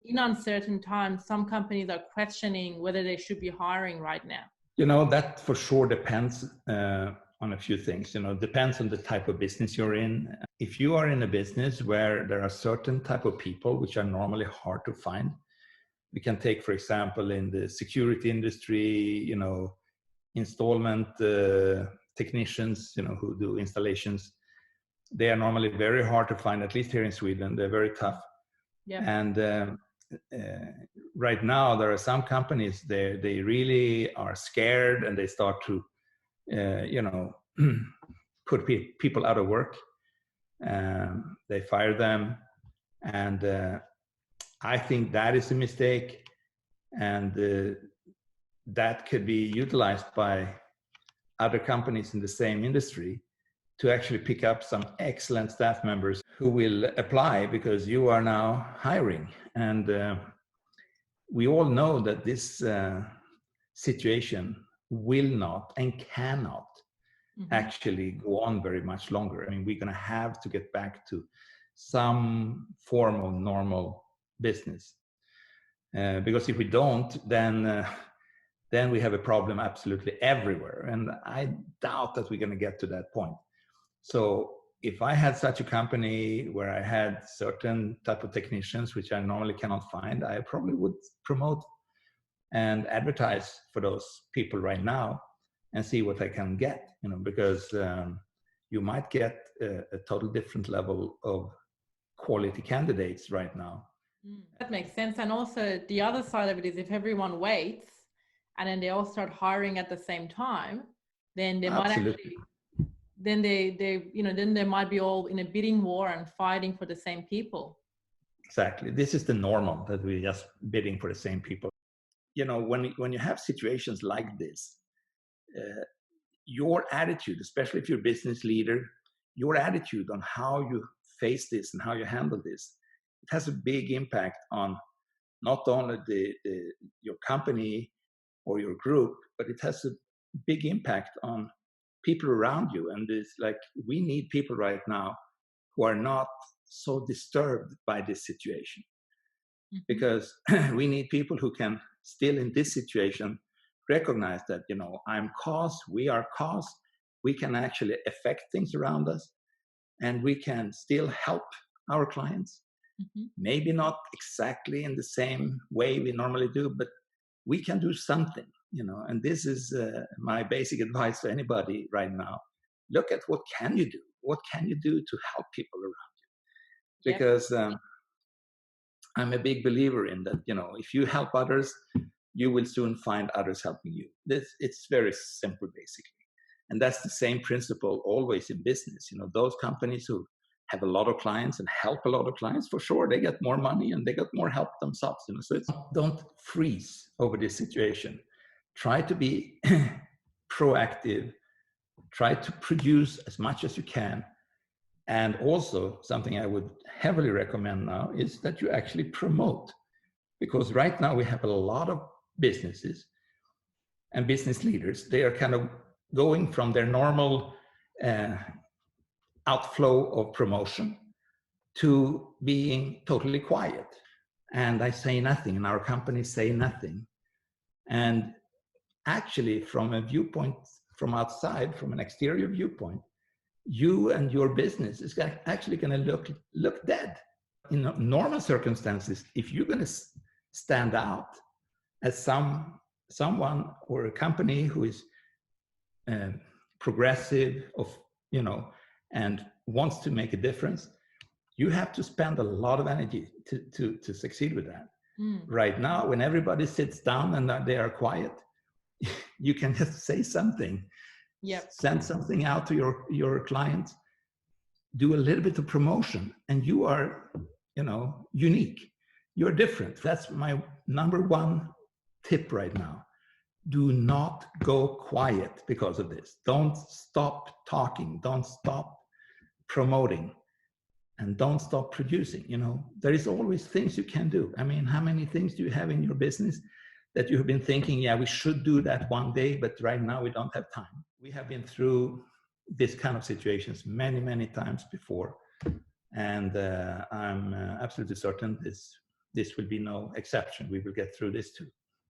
in uncertain times, some companies are questioning whether they should be hiring right now? That for sure depends on a few things. Depends on the type of business you're in. If you are in a business where there are certain type of people which are normally hard to find, we can take, for example, in the security industry, installment technicians, who do installations. They are normally very hard to find, at least here in Sweden. They're very tough. Yeah. And right now, there are some companies, they really are scared and they start to, put people out of work. They fire them. And I think that is a mistake. And that could be utilized by other companies in the same industry to actually pick up some excellent staff members who will apply because you are now hiring. And we all know that this situation will not and cannot actually go on very much longer. I mean, we're going to have to get back to some form of normal business. Because if we don't, then we have a problem absolutely everywhere. And I doubt that we're going to get to that point. So if I had such a company where I had certain type of technicians, which I normally cannot find, I probably would promote and advertise for those people right now and see what I can get, because you might get a totally different level of quality candidates right now. That makes sense. And also the other side of it is if everyone waits and then they all start hiring at the same time, then they might actually, then then they might be all in a bidding war and fighting for the same people. Exactly. This is the normal, that we're just bidding for the same people. When you have situations like this, your attitude, especially if you're a business leader, your attitude on how you face this and how you handle this, it has a big impact on not only your company or your group, but it has a big impact on people around you. And it's like, we need people right now who are not so disturbed by this situation. Because we need people who can still in this situation recognize that, I'm cause, we are cause, we can actually affect things around us, and we can still help our clients. Maybe not exactly in the same way we normally do, but we can do something, and this is my basic advice to anybody right now. Look at what can you do? What can you do to help people around you? Because I'm a big believer in that, if you help others, you will soon find others helping you. It's very simple, basically. And that's the same principle always in business. Those companies who have a lot of clients and help a lot of clients, for sure, they get more money and they get more help themselves. So don't freeze over this situation. Try to be proactive. Try to produce as much as you can. And also, something I would heavily recommend now is that you actually promote. Because right now we have a lot of businesses and business leaders. They are kind of going from their normal outflow of promotion to being totally quiet. And I say nothing, and our companies say nothing. And actually, from a viewpoint from outside, from an exterior viewpoint, you and your business is actually going to look dead. In normal circumstances, if you're going to stand out as someone or a company who is progressive, and wants to make a difference, you have to spend a lot of energy to succeed with that. Right now, when everybody sits down and they are quiet, you can just say something. Send something out to your clients, do a little bit of promotion, and you are, unique. You're different. That's my number one tip right now. Do not go quiet because of this. Don't stop talking. Don't stop promoting. And don't stop producing. There is always things you can do. I mean, how many things do you have in your business that you have been thinking, we should do that one day, but right now we don't have time? We have been through this kind of situations many, many times before. And I'm absolutely certain this this will be no exception. We will get through this too.